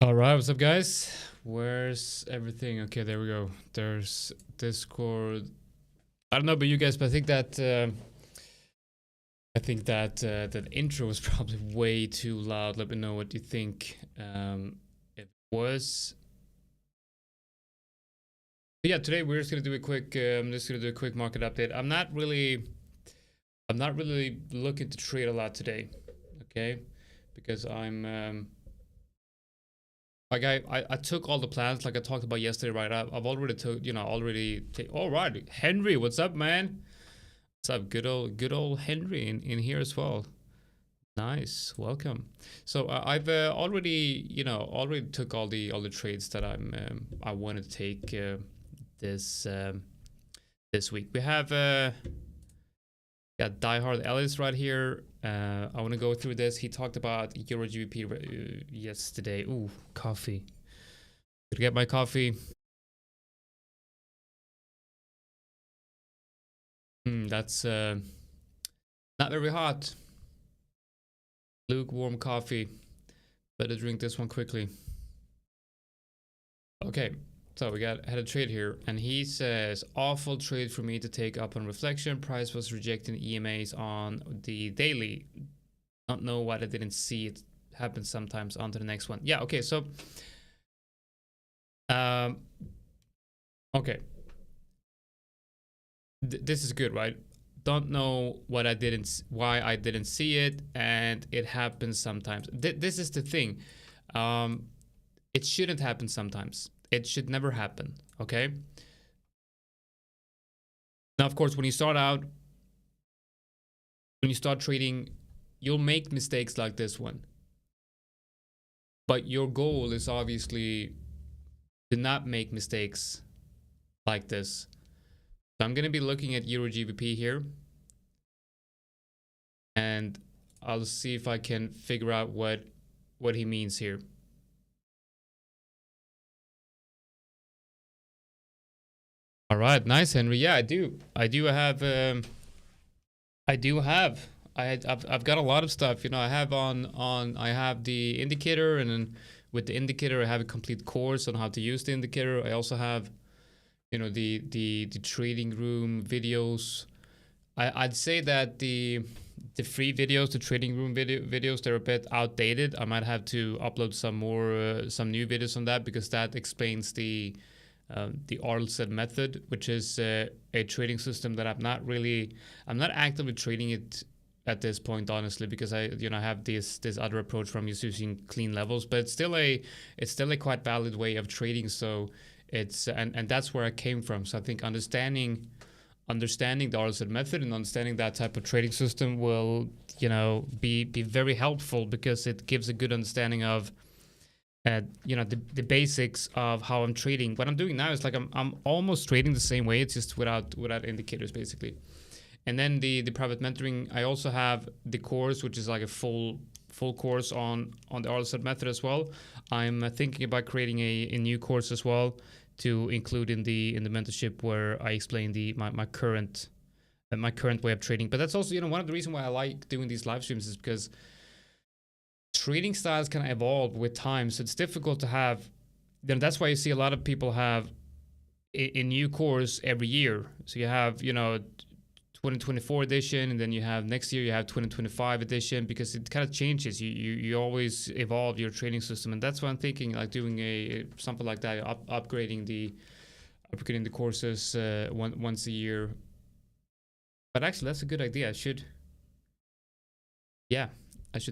All right, what's up, guys? Where's everything? Okay, there we go. There's Discord. I don't know about you guys, but I think that that intro was probably way too loud. Let me know what you think. It was. But yeah, today we're just gonna do a quick. Just gonna do a quick market update. I'm not really looking to trade a lot today. Okay, because I'm. Like I took all the plans like I talked about yesterday, right? I've already took, all right. Henry, what's up, man? What's up? Good old Henry in here as well. Nice, welcome. So I've already took all the trades that I want to take this week. We have got diehard Ellis right here. I want to go through this. He talked about Euro GBP yesterday. Ooh, coffee. Gonna get my coffee. That's not very hot. Lukewarm coffee. Better drink this one quickly. Okay, so we had a trade here, and he says, awful trade for me to take up on reflection. Price was rejecting EMAs on the daily. Don't know why I didn't see it happen sometimes. On to the next one. Yeah, okay, so okay. This is good, right? Don't know why I didn't see it, and it happens sometimes. This is the thing. It shouldn't happen sometimes. It should never happen, okay? Now, of course, when you start trading, you'll make mistakes like this one. But your goal is obviously to not make mistakes like this. So I'm going to be looking at Euro GBP here. And I'll see if I can figure out what he means here. All right, nice, Henry. Yeah, I do have I've got a lot of stuff. I have I have the indicator, and then with the indicator I have a complete course on how to use the indicator. I also have the trading room videos. I'd say that the free videos, the trading room videos, they're a bit outdated. I might have to upload some new videos on that, because that explains the analyses method, which is a trading system that I'm not actively trading it at this point, honestly, because I have this other approach from just using clean levels, but it's still a quite valid way of trading. So it's and that's where I came from. So I think understanding the analyses method and understanding that type of trading system will be very helpful, because it gives a good understanding of the basics of how I'm trading. What I'm doing now is like I'm almost trading the same way. It's just without indicators, basically. And then the private mentoring, I also have the course, which is like a full course on the analyses method as well. I'm thinking about creating a new course as well to include in the mentorship, where I explain my current way of trading. But that's also one of the reasons why I like doing these live streams, is because trading styles can evolve with time. So it's difficult to have. That's why you see a lot of people have a new course every year. So you have 2024 edition, and then you have next year you have 2025 edition, because it kind of changes. You always evolve your trading system, and that's why I'm thinking like doing something like that, upgrading the courses once a year. But actually, that's a good idea. I should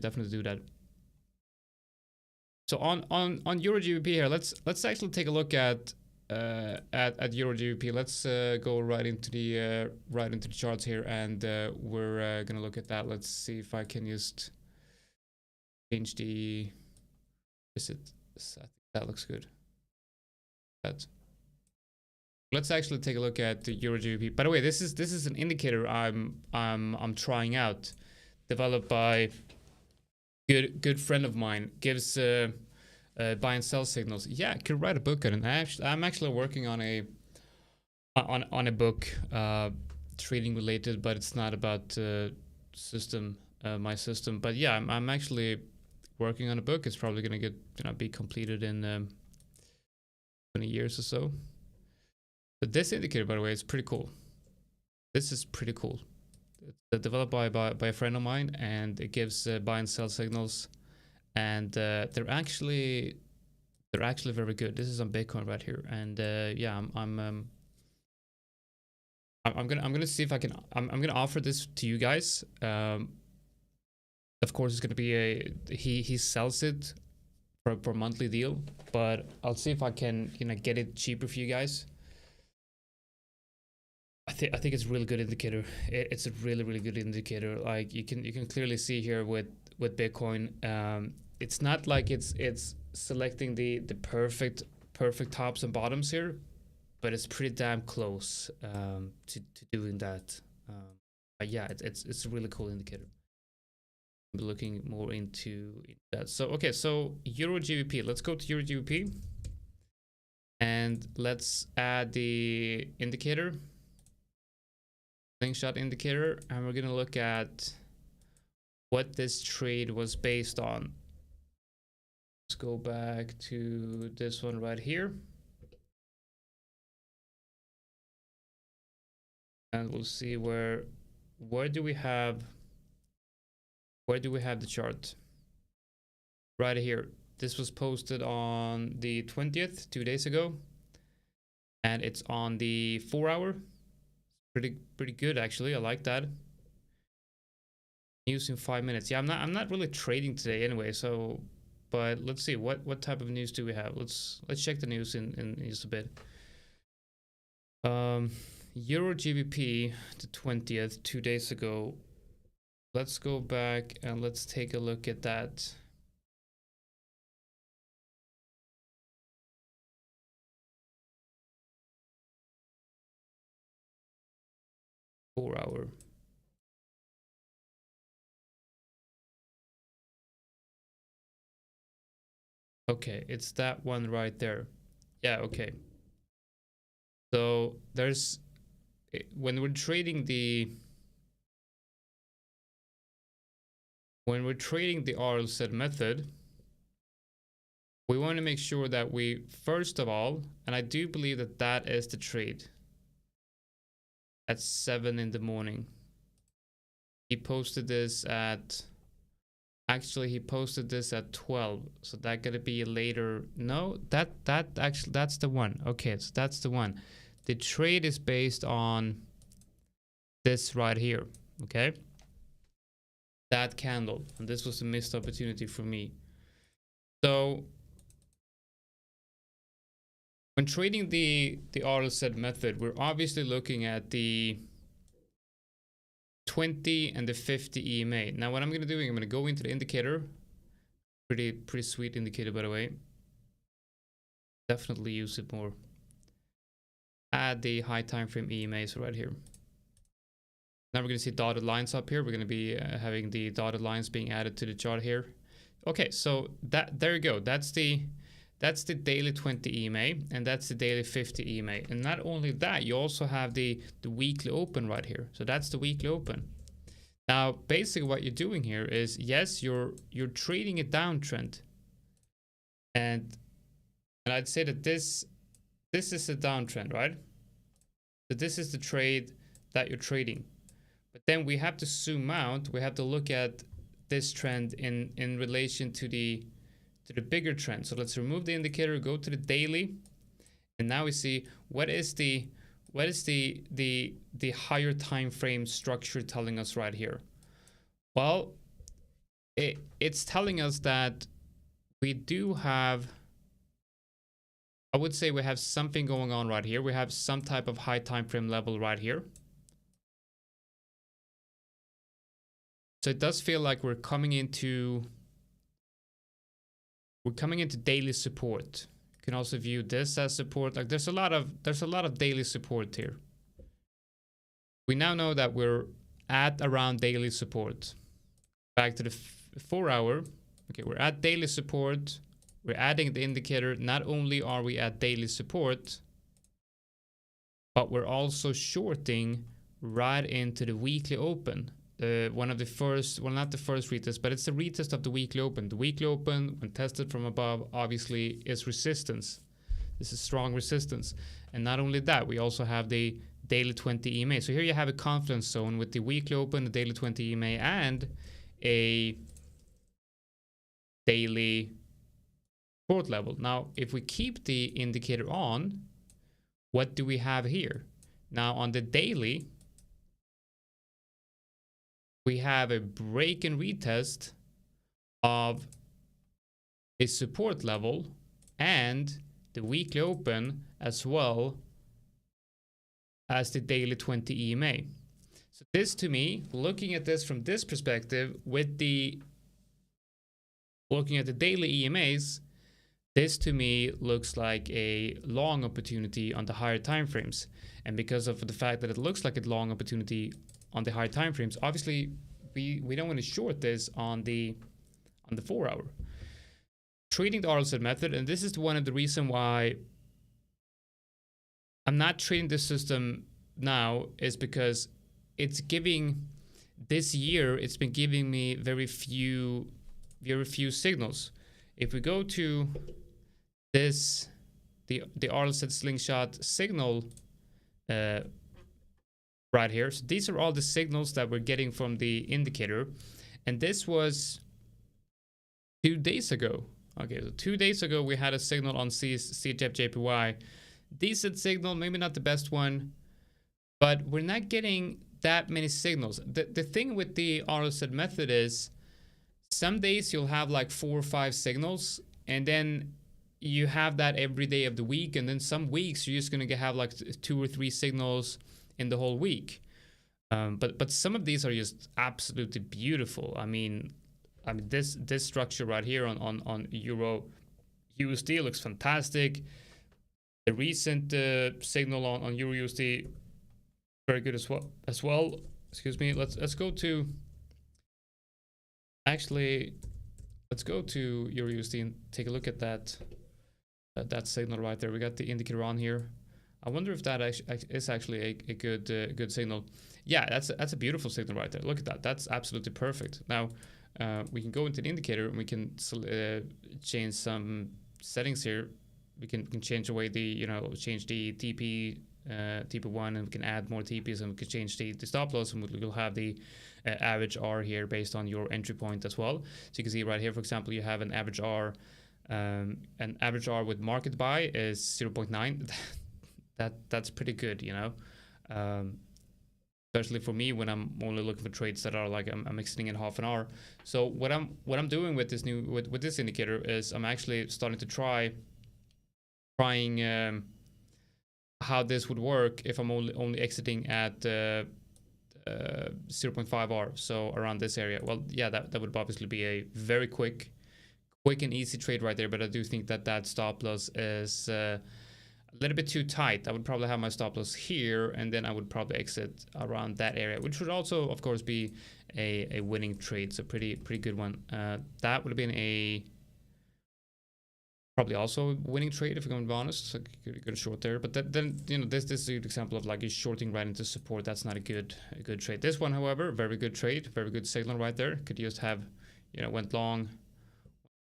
definitely do that. So on Euro GBP here, let's actually take a look at Euro GBP. Let's go right into the charts here, and we're gonna look at that. Let's see if I can just change the. I think that looks good. Let's actually take a look at the Euro GBP. By the way, this is an indicator I'm trying out, developed by good friend of mine. Gives buy and sell signals. Yeah, I could write a book on it. I'm actually working on a book trading related, but it's not about my system. But yeah, I'm actually working on a book. It's probably going to get, you know, be completed in 20 years or so. But this indicator, by the way, is pretty cool. This is pretty cool. It's developed by a friend of mine, and it gives buy and sell signals, and they're actually very good. This is on Bitcoin right here, and yeah, I'm gonna see if I can. I'm gonna offer this to you guys. Of course, it's gonna be he sells it for a monthly deal, but I'll see if I can, you know, get it cheaper for you guys. I think it's a really good indicator. It's a really good indicator. Like you can clearly see here with Bitcoin, it's not like it's selecting the perfect tops and bottoms here, but it's pretty damn close to doing that. But yeah, it's a really cool indicator. I'm looking more into that. So okay, so Euro GBP. Let's go to Euro GBP, and let's add the indicator. Slingshot indicator, and we're gonna look at what this trade was based on. Let's go back to this one right here, and we'll see where do we have the chart right here. This was posted on the 20th, 2 days ago, and it's on the 4 hour. Pretty good actually. I like that. News in 5 minutes. Yeah, I'm not really trading today anyway, so but let's see what type of news do we have. Let's check the news in just a bit. Euro GBP, the 20th, 2 days ago. Let's go back and let's take a look at that. Four hour. Okay, it's that one right there. Yeah, okay. So there's, when we're trading the RLZ method, we want to make sure that we, first of all, and I do believe that that is the trade at 7 in the morning. He posted this at, actually he posted this at 12, so that gonna be later. No, that actually, that's the one. Okay, so that's the one. The trade is based on this right here. Okay, that candle, and this was a missed opportunity for me. So when trading the RLZ method, we're obviously looking at the 20 and the 50 EMA. Now what I'm going to do, I'm going to go into the indicator. Pretty sweet indicator, by the way. Definitely use it more. Add the high time frame EMAs right here. Now we're going to see dotted lines up here. We're going to be having the dotted lines being added to the chart here. Okay, so there you go. That's the daily 20 EMA, and that's the daily 50 EMA. And not only that, you also have the weekly open right here. So that's the weekly open. Now, basically what you're doing here is, yes, you're trading a downtrend. And I'd say that this is a downtrend, right? So this is the trade that you're trading. But then we have to zoom out. We have to look at this trend in relation to the bigger trend. So let's remove the indicator, go to the daily, and now we see what is the higher time frame structure telling us right here. Well, it's telling us that we do have, I would say we have something going on right here. We have some type of high time frame level right here. So it does feel like we're coming into daily support. You can also view this as support. Like there's a lot of daily support here. We now know that we're at around daily support. Back to the 4 hour. Okay, we're at daily support. We're adding the indicator. Not only are we at daily support, but we're also shorting right into the weekly open. one of the first, well, not the first retest, but it's the retest of the weekly open. The weekly open, when tested from above, obviously is resistance. This is strong resistance. And not only that, we also have the daily 20 EMA. So here you have a confidence zone with the weekly open, the daily 20 EMA, and a daily support level. Now, if we keep the indicator on, what do we have here? Now, on the daily, we have a break and retest of a support level and the weekly open as well as the daily 20 EMA. So this, to me, looking at this from this perspective, with the looking at the daily EMAs, this to me looks like a long opportunity on the higher time frames. And because of the fact that it looks like a long opportunity on the higher time frames, obviously we don't want to short this on the 4 hour. Trading the RLZ method, and this is one of the reason why I'm not trading this system now, is because it's giving, this year it's been giving me very few signals. If we go to this, the RLZ slingshot signal right here, so these are all the signals that we're getting from the indicator, and this was 2 days ago. Okay, so 2 days ago we had a signal on CHF-JPY, decent signal, maybe not the best one, but we're not getting that many signals. The thing with the RLZ method is some days you'll have like 4 or 5 signals, and then you have that every day of the week, and then some weeks you're just gonna have like 2 or 3 signals in the whole week. But some of these are just absolutely beautiful. I mean this structure right here on Euro USD looks fantastic. The recent signal on Euro USD, very good as well. Excuse me. Let's go to, actually let's go to Euro USD and take a look at that signal right there. We got the indicator on here. I wonder if that is actually a good signal. Yeah, that's a beautiful signal right there. Look at that. That's absolutely perfect. Now we can go into the indicator and we can change some settings here. We can change away the, change the TP TP1, and we can add more TPs, and we can change the stop loss, and we'll have the average R here based on your entry point as well. So you can see right here, for example, you have an average R. An average R with market buy is 0.9. That's pretty good, especially for me when I'm only looking for trades that are like I'm exiting in half an hour. So what I'm doing with this with this indicator is I'm actually starting to trying how this would work if I'm only exiting at 0.5 R, so around this area. Well, yeah, that would obviously be a very quick and easy trade right there, but I do think that stop loss is a little bit too tight. I would probably have my stop loss here, and then I would probably exit around that area, which would also, of course, be a winning trade. So pretty good one. That would have been a probably also a winning trade if I'm going to be honest. So good short there, but then this is an example of like you're shorting right into support. That's not a good trade. This one, however, very good trade, very good signal right there. Could just have went long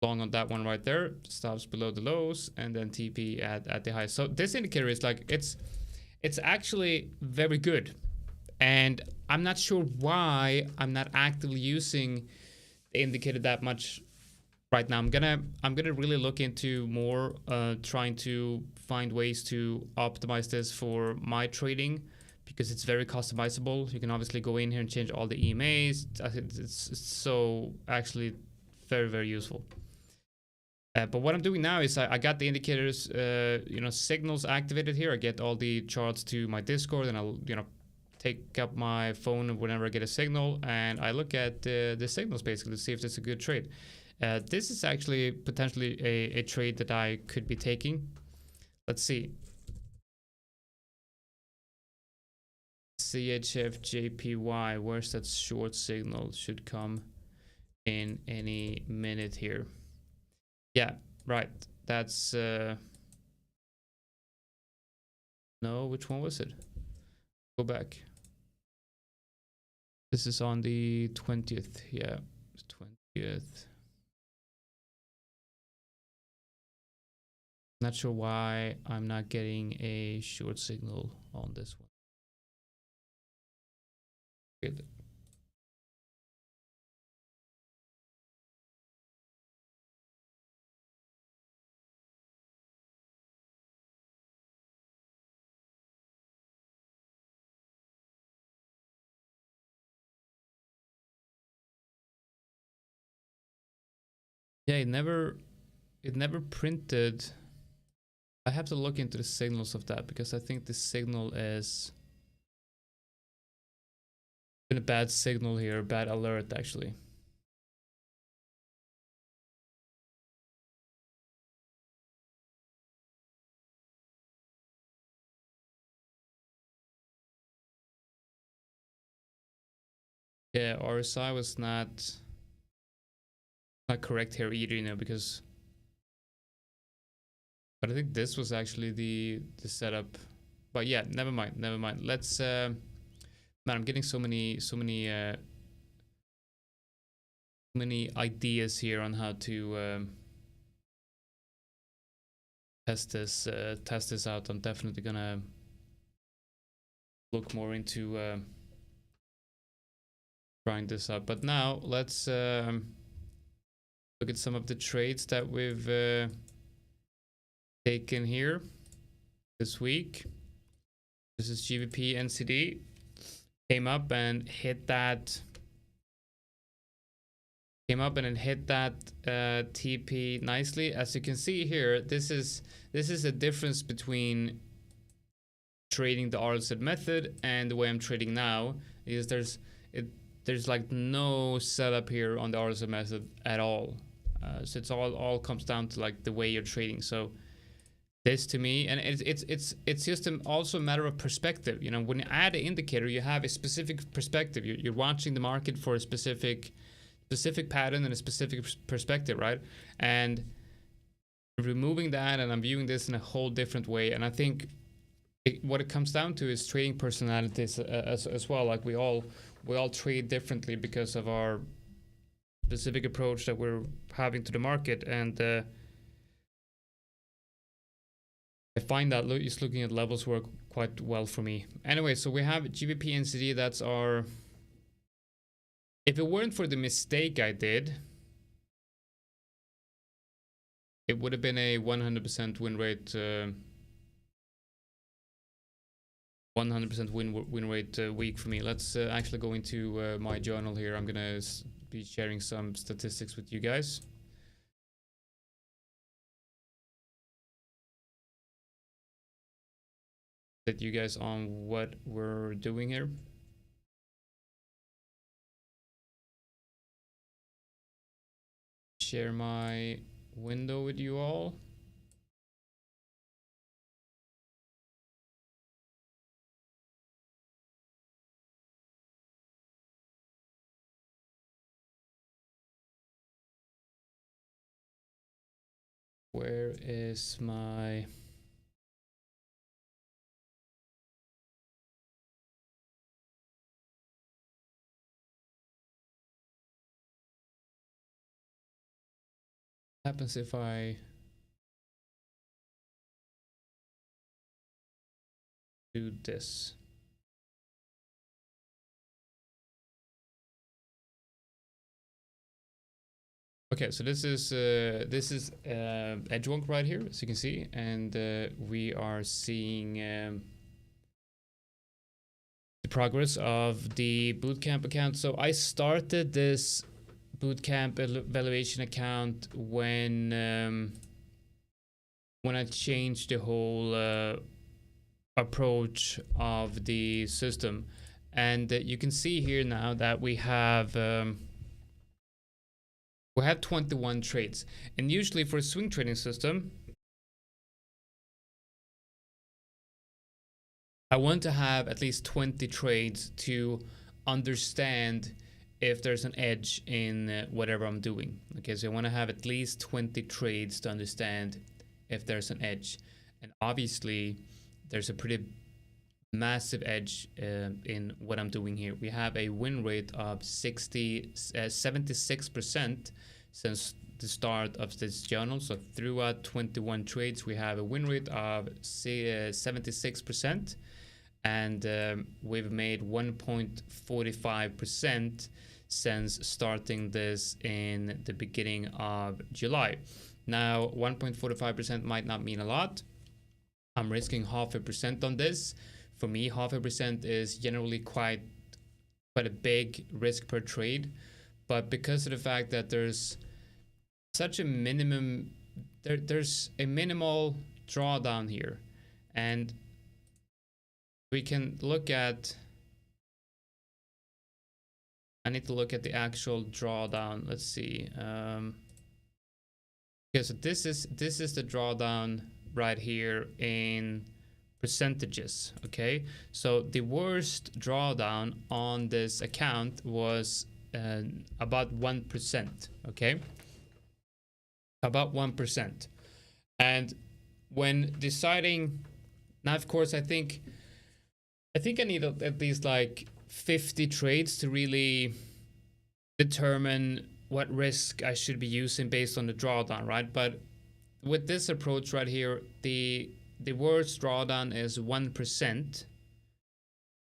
on that one right there, stops below the lows, and then TP at the highs. So this indicator is like it's actually very good, and I'm not sure why I'm not actively using the indicator that much right now. I'm gonna really look into more trying to find ways to optimize this for my trading, because it's very customizable. You can obviously go in here and change all the EMAs. I think it's so actually very useful. But what I'm doing now is I got the indicators, signals activated here. I get all the charts to my Discord, and I'll, take up my phone whenever I get a signal, and I look at the signals basically to see if it's a good trade. This is actually potentially a trade that I could be taking. Let's see. CHF JPY, where's that short signal? Should come in any minute here. Yeah, right. That's no, which one was it? Go back. This is on the 20th. Yeah, 20th. Not sure why I'm not getting a short signal on this one. Good. Yeah, it never printed. I have to look into the signals of that because I think the signal is been a bad signal here, bad alert actually. Yeah, RSI was not correct here either, you know, because. But I think this was actually the setup. But yeah, never mind. Let's. Man, I'm getting so many ideas here on how to test this out. I'm definitely gonna look more into trying this out. But now let's look at some of the trades that we've taken here this week. This is GBP NCD. Came up and hit that. TP nicely. As you can see here, this is a difference between trading the RLZ method and the way I'm trading now. Is there's like no setup here on the RLZ method at all. So it's all comes down to like the way you're trading. So this to me, and it's just also a matter of perspective. You know, when you add an indicator, you have a specific perspective. You're watching the market for a specific pattern and a specific perspective, right? And removing that, and I'm viewing this in a whole different way. And I think what it comes down to is trading personalities as well. Like we all trade differently because of our specific approach that we're having to the market. And I find that just looking at levels work quite well for me. Anyway, so we have GBP NCD. That's our. If it weren't for the mistake I did, it would have been a 100% win rate. 100% win rate week for me. Let's actually go into my journal here. I'm gonna be sharing some statistics with you guys. That you guys on what we're doing here. Share my window with you all. Where is my... happens if I do this? Okay, so this is Edgewonk right here, as you can see, and we are seeing the progress of the bootcamp account. So I started this bootcamp evaluation account when I changed the whole approach of the system, and you can see here now that we have 21 trades, and usually for a swing trading system, I want to have at least 20 trades to understand if there's an edge in whatever I'm doing. Okay, so I want to have at least 20 trades to understand if there's an edge. And obviously, there's a pretty massive edge in what I'm doing here. We have a win rate of 76% since the start of this journal. So throughout 21 trades, we have a win rate of 76%, and we've made 1.45% since starting this in the beginning of July. Now, 1.45% might not mean a lot. I'm risking 0.5% on this. For me, 0.5% is generally quite a big risk per trade, but because of the fact that there's such a minimum, there's a minimal drawdown here, and we can look at, I need to look at the actual drawdown. Let's see. Okay, so this is the drawdown right here in percentages. Okay, so the worst drawdown on this account was about 1%. Okay, about 1%. And when deciding, now of course I think I need at least like 50 trades to really determine what risk I should be using based on the drawdown, right? But with this approach right here, the worst drawdown is 1%.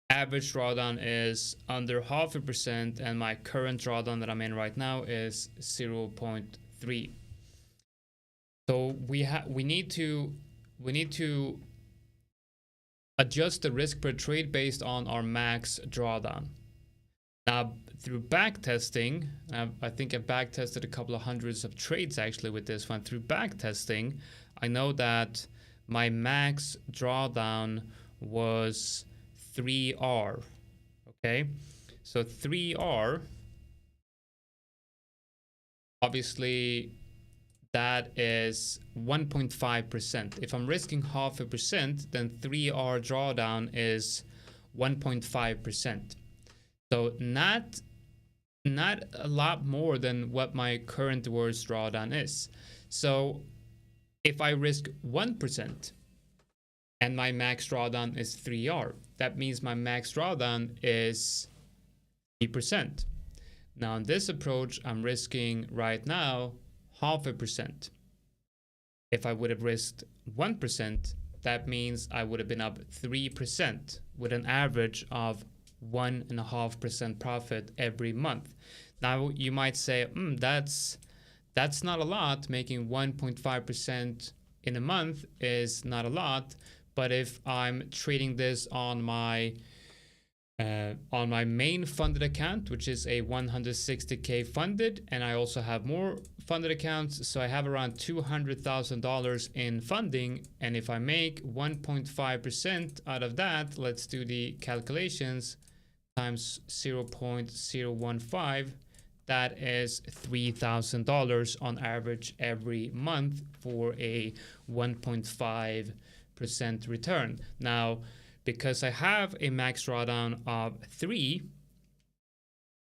Average drawdown is under 0.5%, and my current drawdown that I'm in right now is 0.3. So we need to adjust the risk per trade based on our max drawdown. Now, through back testing, I think I back tested a couple of hundreds of trades actually with this one. Through back testing, I know that my max drawdown was 3R. Okay, so 3R, obviously that is 1.5%. If I'm risking 0.5%, then 3R drawdown is 1.5%. So not a lot more than what my current worst drawdown is. So if I risk 1% and my max drawdown is 3R, that means my max drawdown is 3%. Now in this approach, I'm risking right now 0.5%. If I would have risked 1%, that means I would have been up 3% with an average of 1.5% profit every month. Now you might say, that's not a lot. Making 1.5% in a month is not a lot. But if I'm trading this on my main funded account, which is a 160K funded, and I also have more funded accounts, so I have around $200,000 in funding, and if I make 1.5% out of that, let's do the calculations, times 0.015, that is $3,000 on average every month for a 1.5% return. Now, because I have a max drawdown of 3,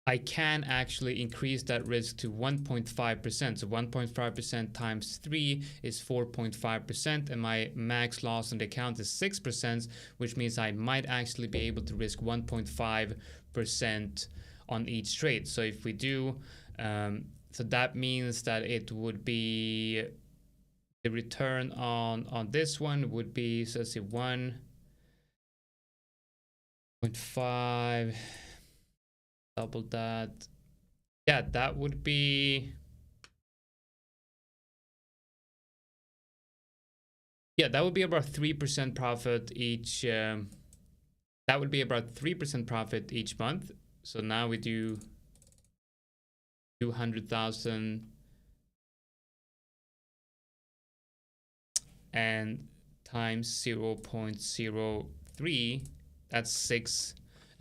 I can actually increase that risk to 1.5%. So 1.5% times 3 is 4.5%, and my max loss on the account is 6%, which means I might actually be able to risk 1.5% on each trade. So if we do, so that means that it would be, the return on this one would be, so let's see, 1.5, double that. Yeah, that would be, yeah, that would be about 3% profit each. That would be about 3% profit each month. So now we do 200,000 and times 0.03. That's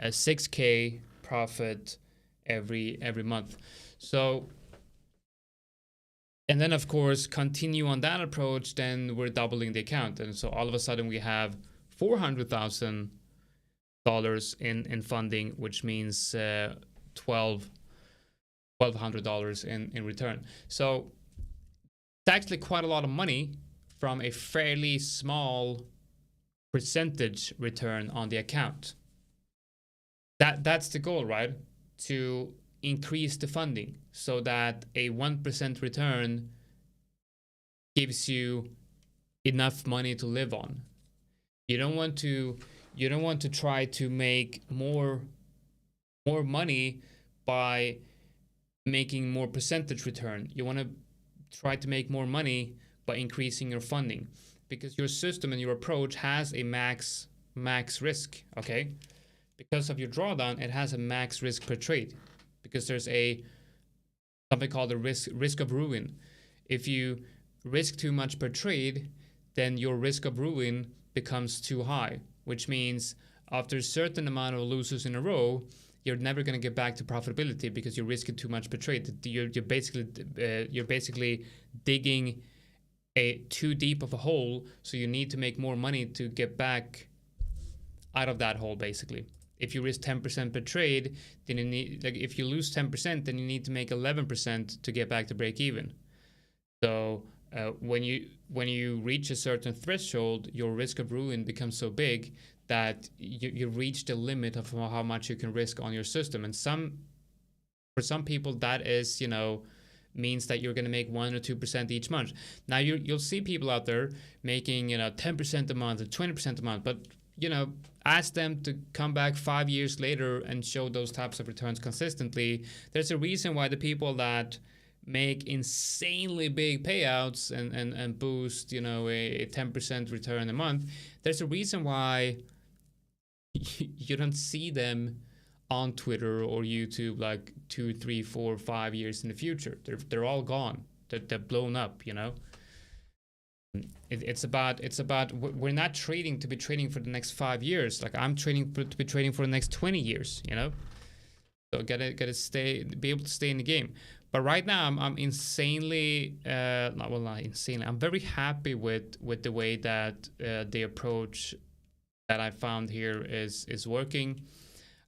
6K profit every month. So, and then of course continue on that approach, then we're doubling the account, and so all of a sudden we have $400,000 in funding, which means $1,200 in return. So it's actually quite a lot of money from a fairly small percentage return on the account. That's the goal, right? To increase the funding so that a 1% return gives you enough money to live on. You don't want to try to make more money by making more percentage return. You want to try to make more money by increasing your funding, because your system and your approach has a max risk. Okay, because of your drawdown, it has a max risk per trade, because there's something called a risk of ruin. If you risk too much per trade, then your risk of ruin becomes too high, which means after a certain amount of losers in a row, you're never going to get back to profitability because you're risking too much per trade. You're basically digging too deep of a hole, so you need to make more money to get back out of that hole. Basically, if you risk 10% per trade, then you need, like, if you lose 10%, then you need to make 11% to get back to break even. So when you reach a certain threshold, your risk of ruin becomes so big that you reach the limit of how much you can risk on your system. And for some people, that is, means that you're going to make 1 or 2% each month. Now you'll see people out there making 10% a month or 20% a month, but ask them to come back 5 years later and show those types of returns consistently. There's a reason why the people that make insanely big payouts and boost a 10% return a month, there's a reason why you don't see them on Twitter or YouTube like 2, 3, 4, 5 years in the future. They're all gone. They're blown up. It's about we're not trading to be trading for the next 5 years. Like, I'm trading to be trading for the next 20 years. So gotta be able to stay in the game. But right now I'm insanely not insanely. I'm very happy with the way that the approach that I found here is working.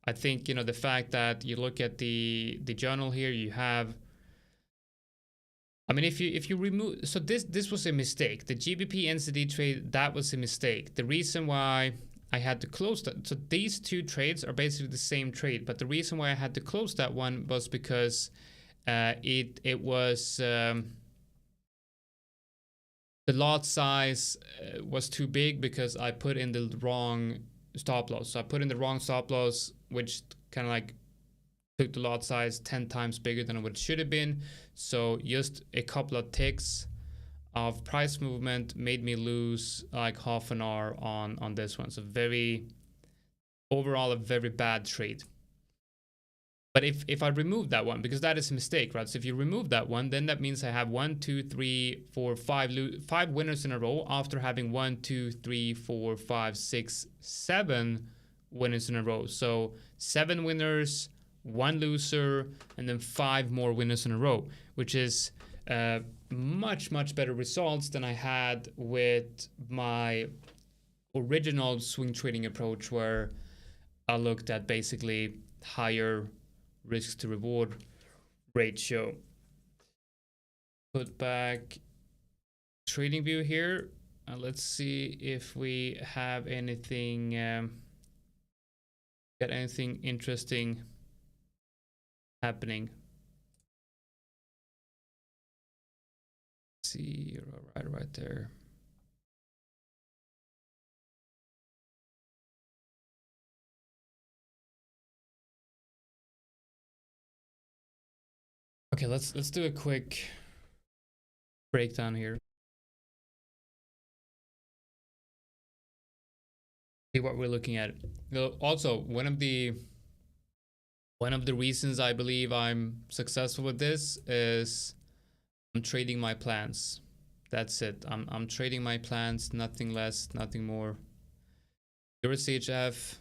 I think the fact that you look at the journal here, you have, I mean, if you remove, so this was a mistake. The GBP NZD trade, that was a mistake. The reason why I had to close that, so these two trades are basically the same trade, but the reason why I had to close that one was because it was the lot size was too big because I put in the wrong stop loss. So I put in the wrong stop loss, which kind of like took the lot size 10 times bigger than what it should have been. So just a couple of ticks of price movement made me lose like half an hour on this one. So overall a very bad trade. But if I remove that one, because that is a mistake, right? So if you remove that one, then that means I have 1, 2, 3, 4, 5 winners in a row after having 1, 2, 3, 4, 5, 6, 7 winners in a row. So 7 winners, 1 loser, and then 5 more winners in a row, which is much better results than I had with my original swing trading approach, where I looked at basically higher risk to reward ratio. Put back trading view here. Let's see if we have anything got anything interesting happening. Let's see, right there. Okay, let's do a quick breakdown here. See what we're looking at. Also, one of the reasons I believe I'm successful with this is I'm trading my plans. That's it. I'm trading my plans, nothing less, nothing more. EuroCHF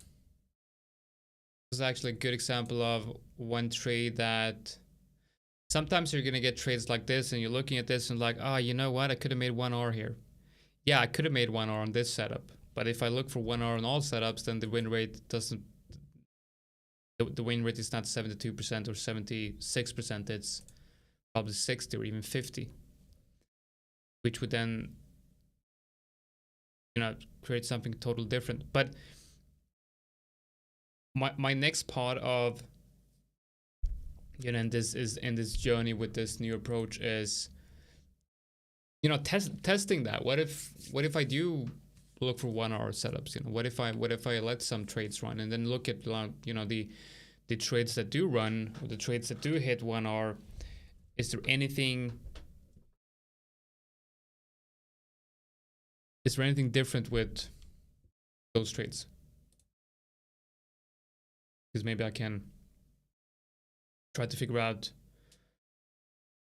is actually a good example of one trade that sometimes you're going to get trades like this and you're looking at this and like, oh, you know what? I could have made 1 hour here. Yeah, I could have made 1 hour on this setup. But if I look for 1 hour on all setups, then the win rate doesn't, the win rate is not 72% or 76%. It's probably 60 or even 50, which would then create something totally different. But my next part of in this journey with this new approach is testing that. What if I do look for 1 hour setups? What if I let some trades run and then look at the trades that do run, or the trades that do hit 1 hour? Is there anything different with those trades? Because maybe I can try to figure out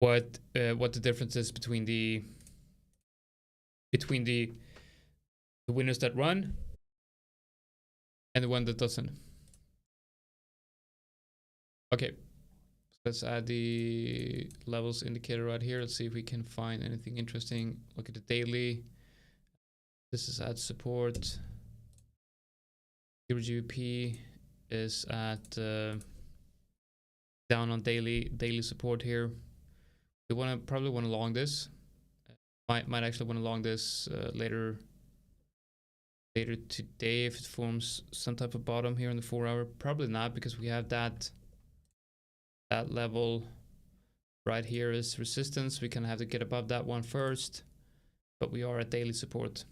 what the difference is between the winners that run and the one that doesn't. Okay, let's add the levels indicator right here. Let's see if we can find anything interesting. Look at the daily. This is at support. Euro GBP is at down on daily support here. We probably want to long this. Might actually want to long this later today if it forms some type of bottom here in the 4 hour. Probably not, because we have that level right here is resistance. We kind of have to get above that one first, but we are at daily support.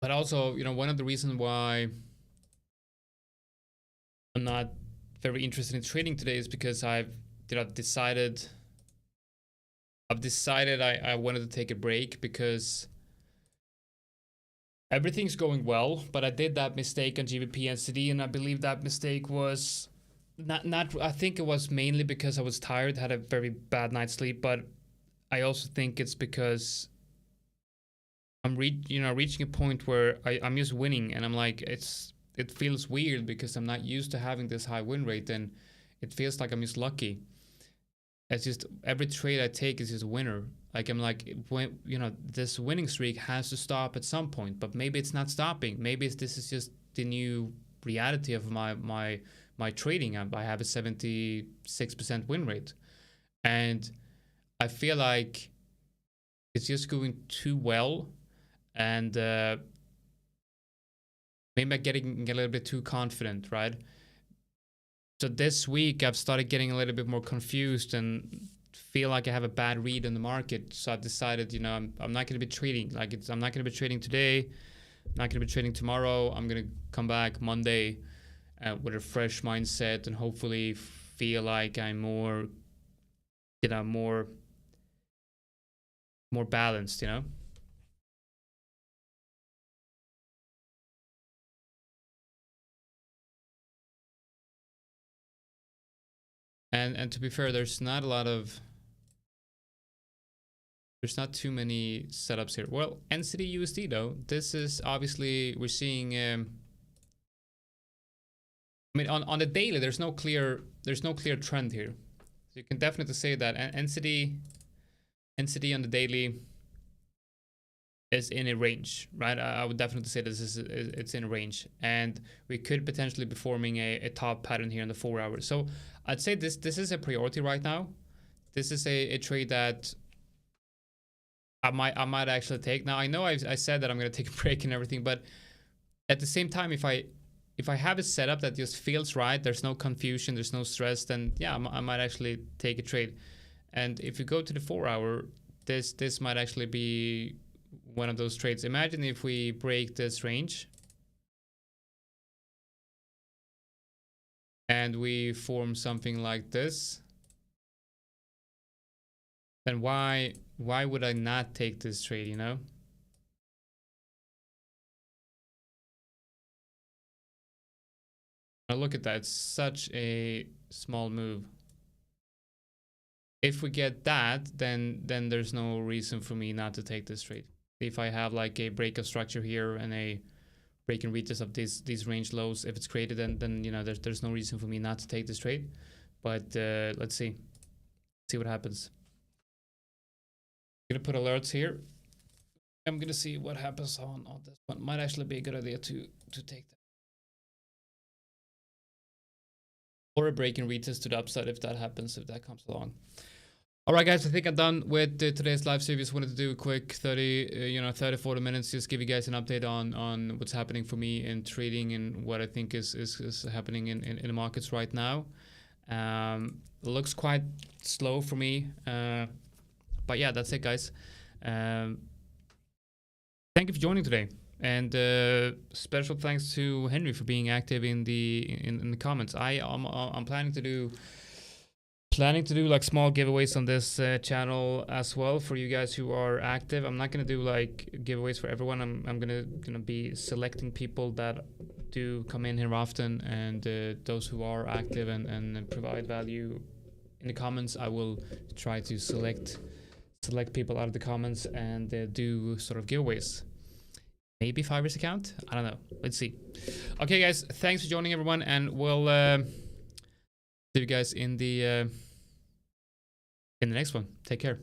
But also, one of the reasons why I'm not very interested in trading today is because I've decided I wanted to take a break, because everything's going well, but I did that mistake on GBP NCD, and I believe that mistake was not I think it was mainly because I was tired, had a very bad night's sleep, but I also think it's because I'm reaching a point where I'm just winning, and I'm like, it feels weird because I'm not used to having this high win rate, and it feels like I'm just lucky. It's just every trade I take is just a winner. Like, I'm like, this winning streak has to stop at some point, but maybe it's not stopping. Maybe this is just the new reality of my trading. I have a 76% win rate, and I feel like it's just going too well, and maybe I'm getting a little bit too confident, right? So this week I've started getting a little bit more confused and feel like I have a bad read on the market. So I've decided, I'm not going to be trading. I'm not going to be trading today. I'm not going to be trading tomorrow. I'm going to come back Monday with a fresh mindset and hopefully feel like I'm more balanced, And to be fair, there's not too many setups here. Well, NCD USD though, this is obviously, we're seeing I mean, on the daily there's no clear trend here. So you can definitely say that NCD on the daily is in a range, right? I would definitely say it's in a range, and we could potentially be forming a top pattern here in the 4 hours. So I'd say this is a priority right now. This is a trade that I might actually take. Now, I know I said that I'm going to take a break and everything, but at the same time, if I have a setup that just feels right, there's no confusion, there's no stress, then yeah, I might actually take a trade. And if you go to the 4 hour, this might actually be one of those trades. Imagine if we break this range and we form something like this, then why would I not take this trade, Now look at that, it's such a small move. If we get that, then there's no reason for me not to take this trade. If I have like a break of structure here and a break and retest of these range lows, if it's created, then there's no reason for me not to take this trade. But let's see what happens. I'm gonna put alerts here. I'm gonna see what happens on this one. Might actually be a good idea to take that, or a break and retest to the upside if that happens, if that comes along. All right, guys, I think I'm done with today's live stream. Just wanted to do a quick 30, 40 minutes, just give you guys an update on what's happening for me in trading and what I think is happening in the markets right now. It looks quite slow for me, but yeah, that's it, guys. Thank you for joining today, and special thanks to Henry for being active in the comments. I'm planning to do like small giveaways on this channel as well for you guys who are active. I'm not gonna do like giveaways for everyone. I'm gonna be selecting people that do come in here often, and those who are active and provide value in the comments. I will try to select people out of the comments and do sort of giveaways. Maybe Fiverr's account, I don't know, let's see. Okay, guys, thanks for joining, everyone, and we'll see you guys in the next one. Take care.